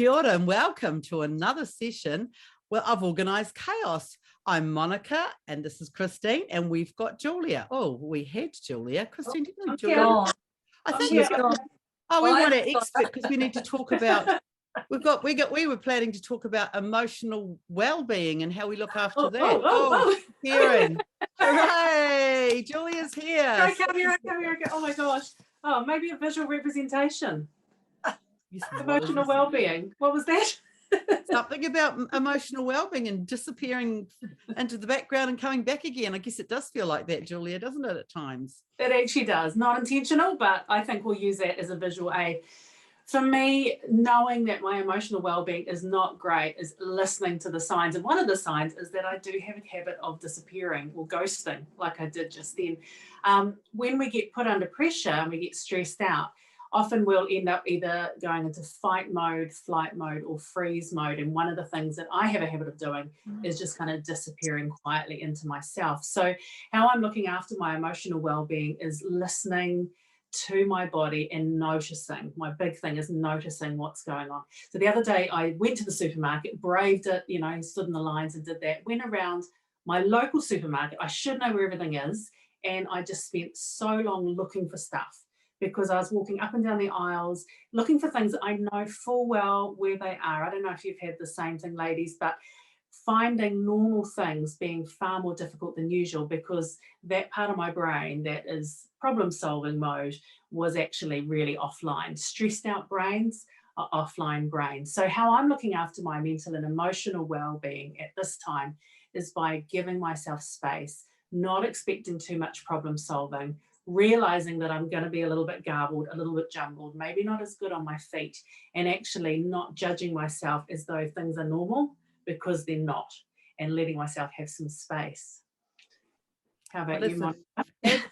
Kia ora and welcome to another session of Organised Chaos. I'm Monica and this is Christine and we've got Julia. Oh, we had Julia. Christine, did you Julia? Gone. I think She's we gone. want an expert because we need to talk about we were planning to talk about emotional well-being and how we look after that. Karen. Hooray! Julia's here. Come here. Oh my gosh. Oh, maybe a visual representation. Yes, Emotional well-being. What was that? Something about emotional well-being and disappearing into the background and coming back again. I guess it does feel like that, Julia, doesn't it, at times? It actually does. Not intentional, but I think we'll use that as a visual aid. For me, knowing that my emotional well-being is not great is listening to the signs. And one of the signs is that I do have a habit of disappearing or ghosting, like I did just then. When we get put under pressure and we get stressed out, often we'll end up either going into fight mode, flight mode, or freeze mode. And one of the things that I have a habit of doing is just kind of disappearing quietly into myself. So how I'm looking after my emotional well-being is listening to my body and noticing. My big thing is noticing what's going on. So the other day I went to the supermarket, braved it, stood in the lines and did that, went around my local supermarket. I should know where everything is. And I just spent so long looking for stuff, because I was walking up and down the aisles, looking for things that I know full well where they are. I don't know if you've had the same thing, ladies, but finding normal things being far more difficult than usual, because that part of my brain that is problem-solving mode was actually really offline. Stressed out brains are offline brains. So how I'm looking after my mental and emotional well-being at this time is by giving myself space, not expecting too much problem-solving, realizing that I'm going to be a little bit garbled, a little bit jumbled, maybe not as good on my feet, and actually not judging myself as though things are normal, because they're not, and letting myself have some space. How about you, Monica?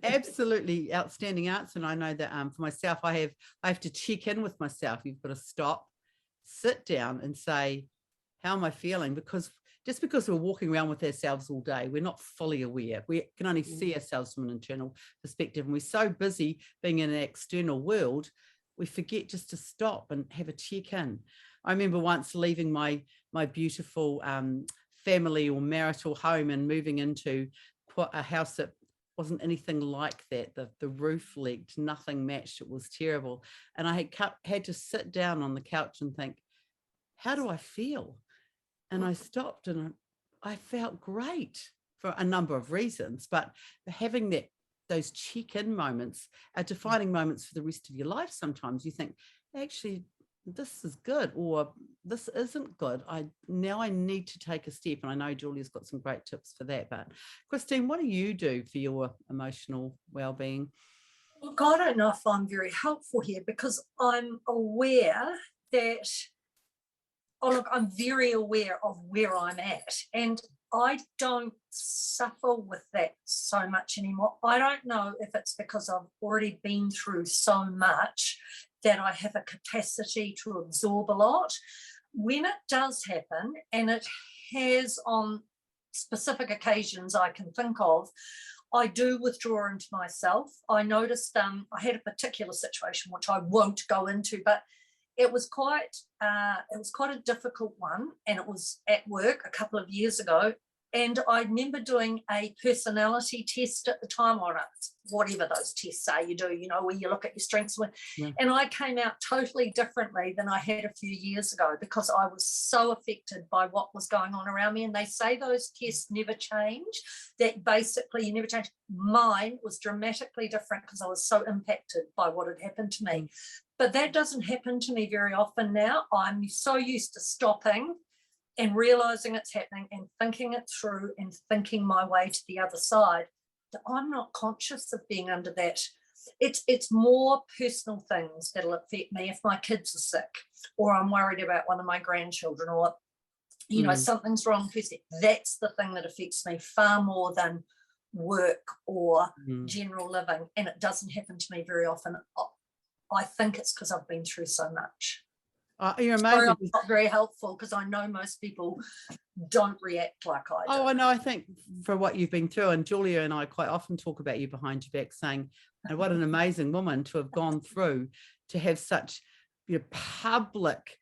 Absolutely outstanding answer. And I know that for myself, I have to check in with myself. You've got to stop, sit down and say, how am I feeling? Because just because we're walking around with ourselves all day, we're not fully aware. We can only see ourselves from an internal perspective. And we're so busy being in an external world, we forget just to stop and have a check-in. I remember once leaving my beautiful family or marital home and moving into a house that wasn't anything like that. The roof leaked, nothing matched. It was terrible. And I had to sit down on the couch and think, how do I feel? And I stopped and I felt great for a number of reasons, but having those check-in moments are defining moments for the rest of your life. Sometimes you think, actually, this is good or this isn't good. Now I need to take a step. And I know Julia's got some great tips for that. But Christine, what do you do for your emotional well-being? Look, I don't know if I'm very helpful here, because I'm aware that, I'm very aware of where I'm at, and I don't suffer with that so much anymore. I don't know if it's because I've already been through so much that I have a capacity to absorb a lot. When it does happen, and it has on specific occasions I can think of, I do withdraw into myself. I noticed I had a particular situation which I won't go into, but it was quite a difficult one, and it was at work a couple of years ago. And I remember doing a personality test at the time, or whatever those tests are you do, where you look at your strengths. Yeah. And I came out totally differently than I had a few years ago, because I was so affected by what was going on around me. And they say those tests never change, that basically you never change. Mine was dramatically different because I was so impacted by what had happened to me. But that doesn't happen to me very often now. I'm so used to stopping and realizing it's happening and thinking it through and thinking my way to the other side, that I'm not conscious of being under that. It's more personal things that'll affect me. If my kids are sick, or I'm worried about one of my grandchildren, or something's wrong, that's the thing that affects me far more than work or general living. And it doesn't happen to me very often. I think it's because I've been through so much. You're amazing. Sorry, I'm not very helpful, because I know most people don't react like I do. Oh, I know. I think for what you've been through, and Julia and I quite often talk about you behind your back, saying, what an amazing woman to have gone through, to have such public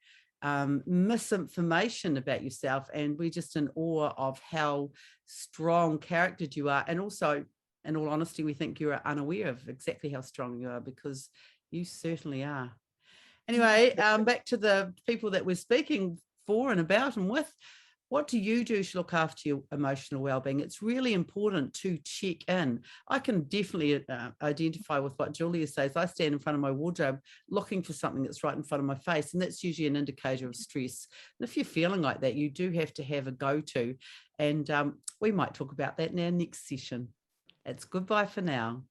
misinformation about yourself, and we're just in awe of how strong charactered you are. And also, in all honesty, we think you're unaware of exactly how strong you are, because you certainly are. Anyway, back to the people that we're speaking for and about and with. What do you do to look after your emotional well-being? It's really important to check in. I can definitely identify with what Julia says. I stand in front of my wardrobe looking for something that's right in front of my face, and that's usually an indicator of stress. And if you're feeling like that, you do have to have a go-to. And we might talk about that in our next session. It's goodbye for now.